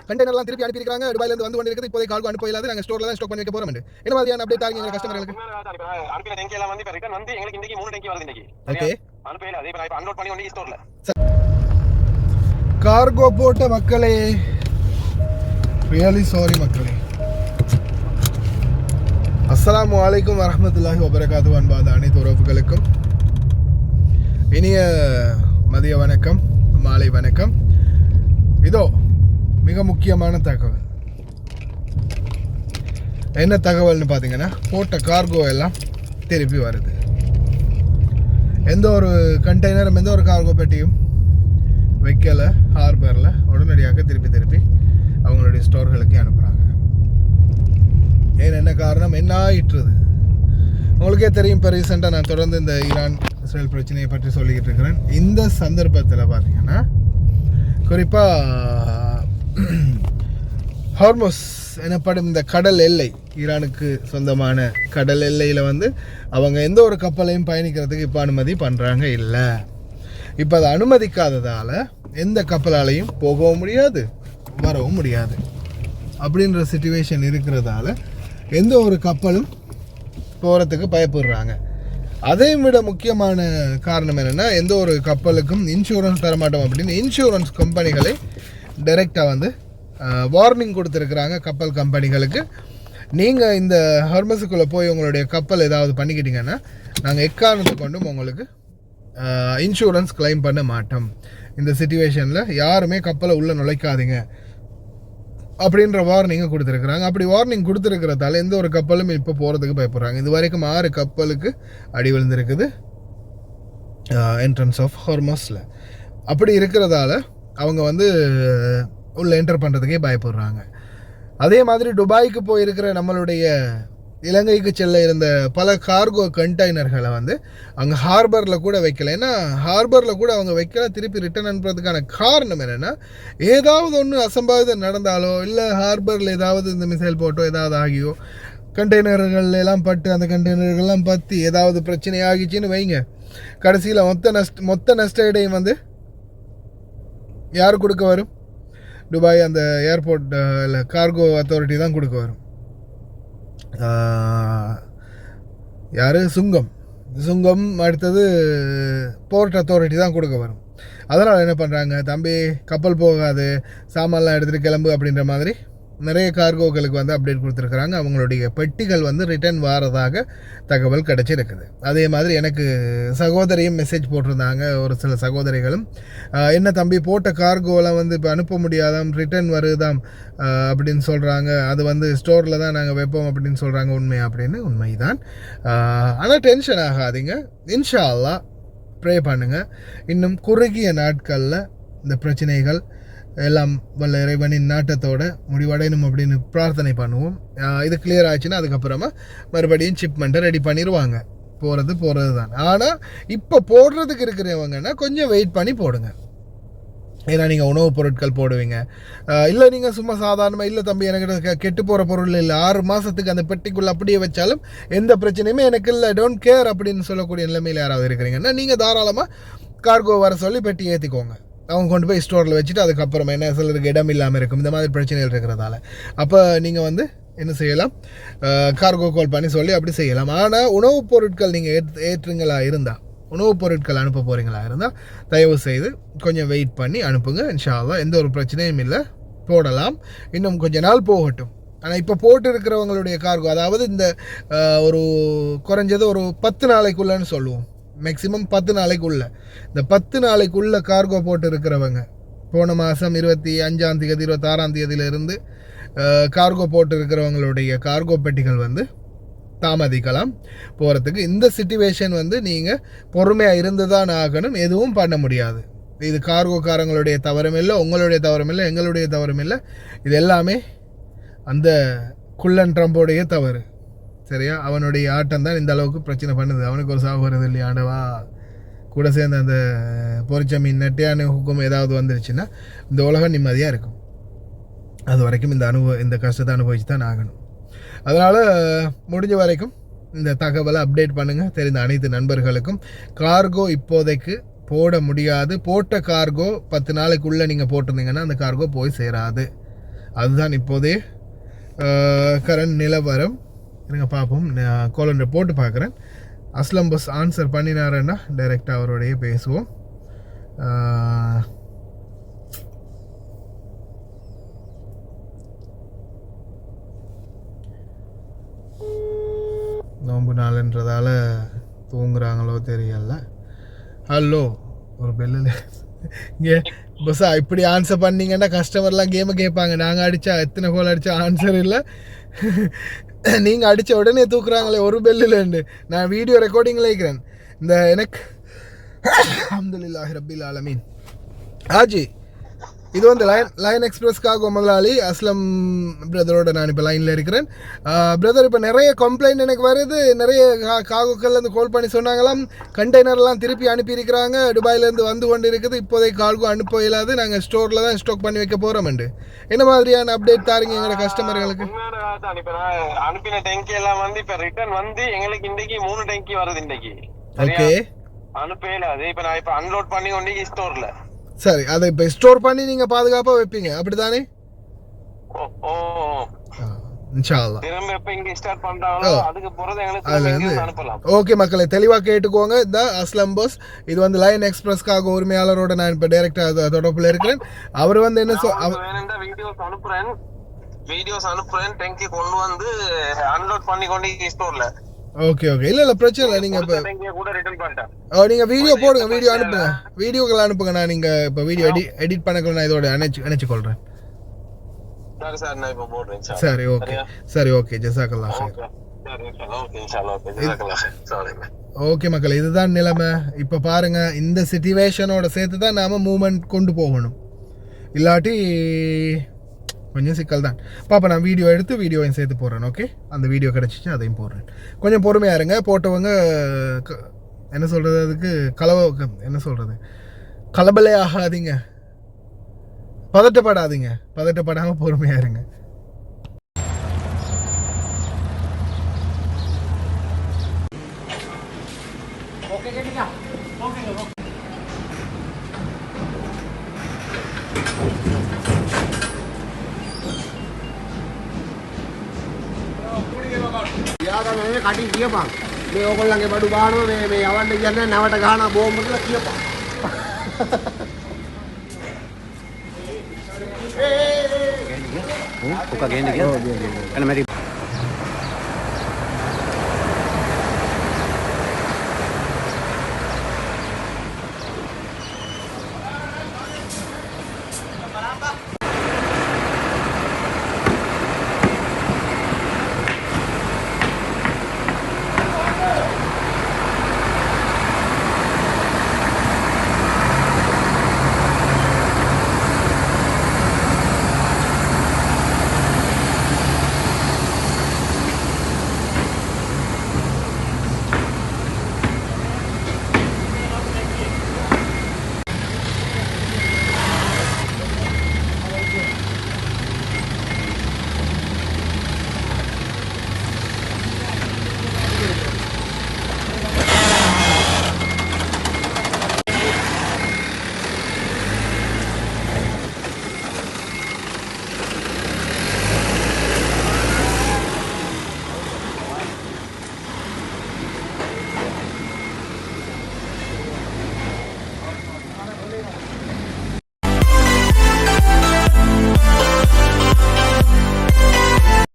கண்டெய்னர்லாம் திருப்பி அனுப்பி இருக்காங்க. துபாயில இருந்து வந்து கொண்டிருக்குது. இப்போதைக்கு கார்கோ அனுப்ப இல்லாத நாங்க ஸ்டோர்ல தான் ஸ்டாக் பண்ணி வைக்க போறோம். என்ன மாதிரியான அப்டேட் ஆகுங்க எங்க கஸ்டமர்களுக்கு? அனுப்பின டேங்கி எல்லாம் வந்து இப்ப ரிட்டர்ன் வந்து எங்களுக்கு இன்னைக்கு 3 டேங்கி வருது இன்னைக்கு. ஓகே. அனுப்பல அதே இப்ப அன்லோட் பண்ணி வந்து ஸ்டோர்ல. கார்கோ போட்ட மக்களே, ரியலி சாரி மக்களே. அஸ்ஸலாமு அலைக்கும் வரஹ்மத்துல்லாஹி வபரகாத்துஹு. அன்பான அனைத்து உறவுகளுக்கும் இனிய மதிய வணக்கம், மாலை வணக்கம். இதோ மிக முக்கியமான தகவல். என்ன தகவல்னு பார்த்தீங்கன்னா, போட்ட கார்கோ எல்லாம் திருப்பி வருது. எந்த ஒரு கண்டெய்னரும் எந்த ஒரு கார்கோ பெட்டியும் வைக்கலை ஹார்பரில். உடனடியாக திருப்பி அவங்களுடைய ஸ்டோர்களுக்கு அனுப்புகிறாங்க. ஏன் என்ன காரணம், என்ன ஆயிட்டுருது உங்களுக்கே தெரியும். இப்போ ரீசெண்டாக நான் தொடர்ந்து இந்த ஈரான் இஸ்ரேல் பிரச்சனையை பற்றி சொல்லிக்கிட்டு இருக்கிறேன். இந்த சந்தர்ப்பத்தில் பார்த்தீங்கன்னா, குறிப்பாக ஹார்மோஸ் எனப்படும் இந்த கடல் எல்லை, ஈரானுக்கு சொந்தமான கடல் எல்லையில் வந்து அவங்க எந்த ஒரு கப்பலையும் பயணிக்கிறதுக்கு இப்போ அனுமதி பண்ணுறாங்க இல்லை. இப்போ அதை அனுமதிக்காததால் எந்த கப்பலாலையும் போகவும் முடியாது, வரவும் முடியாது. அப்படின்ற சிச்சுவேஷன் இருக்கிறதால எந்த ஒரு கப்பலும் போகிறதுக்கு பயப்படுறாங்க. அதையும் விட முக்கியமான காரணம் என்னென்னா, எந்த ஒரு கப்பலுக்கும் இன்சூரன்ஸ் தரமாட்டோம் அப்படின்னு இன்சூரன்ஸ் கம்பெனிகளை டைரெக்டாக வந்து வார்னிங் கொடுத்துருக்குறாங்க கப்பல் கம்பெனிகளுக்கு. நீங்கள் இந்த ஹார்மஸுக்குள்ளே போய் உங்களுடைய கப்பல் ஏதாவது பண்ணிக்கிட்டீங்கன்னா நாங்கள் எக்காரணத்தை கொண்டும் உங்களுக்கு இன்சூரன்ஸ் கிளைம் பண்ண மாட்டோம். இந்த சிச்சுவேஷனில் யாருமே கப்பலை உள்ளே நுழைக்காதீங்க அப்படின்ற வார்னிங்கை கொடுத்துருக்குறாங்க. அப்படி வார்னிங் கொடுத்துருக்கிறதால எந்த ஒரு கப்பலும் இப்போ போகிறதுக்கு பயப்படுறாங்க. இது வரைக்கும் 6 கப்பலுக்கு அடி விழுந்திருக்குது என்ட்ரன்ஸ் ஆஃப் ஹார்மஸில். அப்படி இருக்கிறதால அவங்க வந்து உள்ளே என்டர் பண்ணுறதுக்கே பயப்படுறாங்க. அதே மாதிரி துபாய்க்கு போயிருக்கிற நம்மளுடைய இலங்கைக்கு செல்ல இருந்த பல கார்கோ கண்டெய்னர்களை வந்து அங்கே ஹார்பரில் கூட வைக்கல. ஏன்னா ஹார்பரில் கூட அவங்க வைக்கல, திருப்பி ரிட்டர்ன் அனுப்புறதுக்கான காரணம் என்னென்னா, ஏதாவது ஒன்று அசம்பாவிதம் நடந்தாலோ இல்லை ஹார்பரில் ஏதாவது இந்த மிசைல் போட்டோ ஏதாவது ஆகியோ கண்டெய்னர்கள் எல்லாம் பட்டு அந்த கண்டெய்னர்கள்லாம் பற்றி ஏதாவது பிரச்சனை ஆகிச்சின்னு வைங்க, கடைசியில் மொத்த நஷ்ட இடையும் வந்து யார் கொடுக்க வரும்? துபாய் அந்த ஏர்போர்ட் இல்லை கார்கோ அத்தாரிட்டி தான் கொடுக்க வரும். யார்? சுங்கம் அடுத்தது போர்ட் அத்தாரிட்டி தான் கொடுக்க வரும். அதனால் என்ன பண்ணுறாங்க, தம்பி கப்பல் போகாது, சாமான்லாம் எடுத்துகிட்டு கிளம்பு அப்படின்ற மாதிரி நிறைய கார்கோக்களுக்கு வந்து அப்டேட் கொடுத்துருக்குறாங்க. அவங்களுடைய பெட்டிகள் வந்து ரிட்டர்ன் வாரதாக தகவல் கிடச்சிருக்குது. அதே மாதிரி எனக்கு சகோதரியும் மெசேஜ் போட்டிருந்தாங்க, ஒரு சில சகோதரிகளும். என்ன தம்பி போட்ட கார்கோலாம் வந்து இப்போ அனுப்ப முடியாதாம், ரிட்டர்ன் வருதாம் அப்படின்னு சொல்கிறாங்க. அது வந்து ஸ்டோரில் தான் நாங்கள் வைப்போம் அப்படின்னு சொல்கிறாங்க. உண்மையா அப்படின்னு? உண்மைதான். ஆனால் டென்ஷன் ஆகாதீங்க, இன்ஷா அல்லாஹ் ப்ரே பண்ணுங்கள். இன்னும் குறுகிய நாட்களில் இந்த பிரச்சனைகள் எல்லாம் வல்ல இறைவனின் நாட்டத்தோட முடிவடையணும் அப்படின்னு பிரார்த்தனை பண்ணுவோம். இது கிளியர் ஆச்சுன்னா அதுக்கப்புறமா மறுபடியும் ஷிப்மெண்ட்டை ரெடி பண்ணிடுவாங்க. போகிறது தான். ஆனால் இப்போ போடுறதுக்கு இருக்கிறவங்கன்னா கொஞ்சம் வெயிட் பண்ணி போடுங்க. ஏன்னா நீங்கள் உணவுப் பொருட்கள் போடுவீங்க, இல்லை நீங்கள் சும்மா சாதாரணமாக இல்லை தம்பி எனக்கு கெட்டு போகிற பொருள் இல்லை, 6 மாதத்துக்கு அந்த பெட்டிக்குள்ளே அப்படியே வச்சாலும் எந்த பிரச்சனையுமே எனக்கு இல்லை, டோன்ட் கேர் அப்படின்னு சொல்லக்கூடிய நிலைமையில் யாராவது இருக்கிறீங்கன்னா நீங்கள் தாராளமாக கார்கோ வர சொல்லி பெட்டி ஏற்றிக்கோங்க. அவங்க கொண்டு போய் ஸ்டோரில் வச்சுட்டு அதுக்கப்புறமா என்ன சிலருக்கு இடம் இல்லாமல் இருக்கும், இந்த மாதிரி பிரச்சனைகள் இருக்கிறதால. அப்போ நீங்கள் வந்து என்ன செய்யலாம், கார்கோ கால் பண்ணி சொல்லி அப்படி செய்யலாம். ஆனால் உணவுப் பொருட்கள் நீங்கள் ஏற்றுங்களா இருந்தால், உணவுப் பொருட்கள் அனுப்ப போகிறீங்களா இருந்தால் தயவு செய்து கொஞ்சம் வெயிட் பண்ணி அனுப்புங்க. இன்ஷா அல்லாஹ் எந்த ஒரு பிரச்சனையும் இல்லை, போடலாம். இன்னும் கொஞ்ச நாள் போகட்டும். ஆனால் இப்போ போட்டு இருக்கிறவங்களுடைய கார்கோ, அதாவது இந்த ஒரு குறைஞ்சது ஒரு 10 நாளைக்குள்ளன்னு சொல்லுவோம், மேக்ஸிமம் 10 நாளைக்குள்ளே. இந்த 10 நாளைக்குள்ளே கார்கோ போட்டு இருக்கிறவங்க, போன மாதம் 25ஆம் தேதி 26ஆம் தேதியிலிருந்து கார்கோ போட்டு இருக்கிறவங்களுடைய கார்கோ பெட்டிகள் வந்து தாமதிக்கலாம் போகிறதுக்கு. இந்த சிச்சுவேஷன் வந்து நீங்கள் பொறுமையாக இருந்து தான் ஆகணும், எதுவும் பண்ண முடியாது. இது கார்கோக்காரங்களுடைய தவறும் இல்லை, உங்களுடைய தவறும் இல்லை, எங்களுடைய தவறும் இல்லை. இது எல்லாமே அந்த குள்ளன் ட்ரம்போடைய தவறு. சரியா? அவனுடைய ஆட்டம் தான் இந்த அளவுக்கு பிரச்சனை பண்ணுது. அவனுக்கு ஒரு சாவு வருது இல்லையா? ஆண்டவா, கூட சேர்ந்து அந்த பொரிச்ச மீன் நெட்டையான ஹுக்கும் ஏதாவது வந்துருச்சுன்னா இந்த உலகம் நிம்மதியாக இருக்கும். அது வரைக்கும் இந்த கஷ்டத்தை அனுபவிச்சு தான் ஆகணும். அதனால் முடிஞ்ச வரைக்கும் இந்த தகவலை அப்டேட் பண்ணுங்கள் தெரிந்த அனைத்து நண்பர்களுக்கும். கார்கோ இப்போதைக்கு போட முடியாது. போட்ட கார்கோ 10 நாளைக்குள்ளே நீங்கள் போட்டிருந்தீங்கன்னா அந்த கார்கோ போய் சேராது. அதுதான் இப்போதே கரண்ட் நிலவரம். எனக்கு பார்ப்போம், நான் கோலண்டர் போட்டு பார்க்குறேன். அஸ்லம் பஸ் ஆன்சர் பண்ணினாருன்னா டைரெக்டாக அவரோடையே பேசுவோம். நோம்பு நாளுன்றதால தூங்குறாங்களோ தெரியல. ஹலோ, ஒரு பெல்லில் இங்கே பஸ்ஸா இப்படி ஆன்சர் பண்ணிங்கன்னா கஸ்டமர்லாம் கேமை கேட்பாங்க. நாங்கள் அடித்தா எத்தனை கோல் அடித்தா ஆன்சர் இல்லை, நீங்கள் அடித்த உடனே தூக்குறாங்களே ஒரு பெல்லுலேண்டு. நான் வீடியோ ரெக்கார்டிங்கில் இருக்கிறேன். இந்த எனக்கு அல்ஹம்துலில்லாஹி ரப்பில் ஆலமீன். ஆஜி, இது வந்து லயன் எக்ஸ்பிரஸ்க்காக முதலாளி அஸ்லம் பிரதரோட நான் இப்போ லைனில் இருக்கிறேன். பிரதர், இப்போ நிறைய கம்ப்ளைண்ட் எனக்கு வருது. நிறைய காகுக்கள்லேருந்து கால் பண்ணி சொன்னாங்களாம், கண்டெய்னர்லாம் திருப்பி அனுப்பியிருக்கிறாங்க, துபாயிலேருந்து வந்து கொண்டு இருக்குது. இப்போதைக்கு கால்கும் அனுப்ப இயலாது, நாங்கள் ஸ்டோரில் தான் ஸ்டாக் பண்ணி வைக்க போகிறோம்ண்டு. என்ன மாதிரியான அப்டேட் தாருங்க எங்களோட கஸ்டமர்களுக்கு? அனுப்பின டேங்கி எல்லாம் வந்து இப்போ ரிட்டர்ன் வந்து எங்களுக்கு இன்றைக்கு 3 டேங்கி வருது இன்றைக்கு. ஓகே, அனுப்பல. அது இப்போ நான் இப்போ அன்லோட் பண்ணி கொண்டு ஸ்டோரில். சரி, அதை இப்போ ஸ்டோர் பண்ணி நீங்கள் பாதுகாப்பாக வைப்பீங்க அப்படித்தானே? இன்ஷா அல்லாஹ். திரும்ப எப்ப இங்க ஸ்டார்ட் பண்றாங்களோ அதுக்கு போறது எங்களுக்கு அனுப்பலாம். ஓகே மக்களை, தெளிவாக கேட்டுக்கோங்க. இந்த அஸ்லம் பஸ் இது வந்து லயன் எக்ஸ்பிரஸ்க்காக உரிமையாளரோட நான் இப்போ டைரக்டாக தொடர்பில் இருக்கிறேன். அவர் வந்து என்ன வீடியோஸ் அனுப்புறேன் டேங்கி கொண்டு வந்து அன்லோட் பண்ணி கொண்டு ஸ்டோர்ல. ஓகே ஓகே, இல்லை பிரச்சனை இல்லை. நீங்கள் இப்போ கூட ரிட்டர்ன் பண்ணிட்டேன். நீங்கள் வீடியோ போடுங்க, வீடியோ அனுப்புங்க, வீடியோக்கள் அனுப்புங்க. நான் நீங்கள் இப்போ வீடியோ எடிட் பண்ணக்குள்ள நான் இதோட அணைச்சு கொள்கிறேன். சரி சார், நான் இப்போ போடுறேன். சரி ஓகே, சரி ஓகே, ஜஸாக்கல்லாஹ் ஹைர். ஓகே மக்கள், இதுதான் நிலைமை. இப்போ பாருங்க, இந்த சிச்சுவேஷனோட சேர்த்து தான் நாம் மூவ்மெண்ட் கொண்டு போகணும், இல்லாட்டி கொஞ்சம் சிக்கல் தான். பாப்பா, நான் வீடியோ எடுத்து வீடியோவையும் சேர்த்து போடுறேன். ஓகே, அந்த வீடியோ கிடச்சிச்சு அதையும் போடுறேன். கொஞ்சம் பொறுமையாக இருங்க. போட்டவங்க என்ன சொல்கிறது, அதுக்கு என்ன சொல்கிறது, கலபலே ஆகாதீங்க, பதட்டப்படாதீங்க, பதட்டப்படாமல் பொறுமையாக இருங்க. කටින් කියපන් මේ ඕගොල්ලන්ගේ බඩු ගානවා මේ යවන්න කියන්නේ නැවට ගහනවා බෝම්බ කියලා කියපන්. ඔක ගේන්න කියලා. එන්න මැරි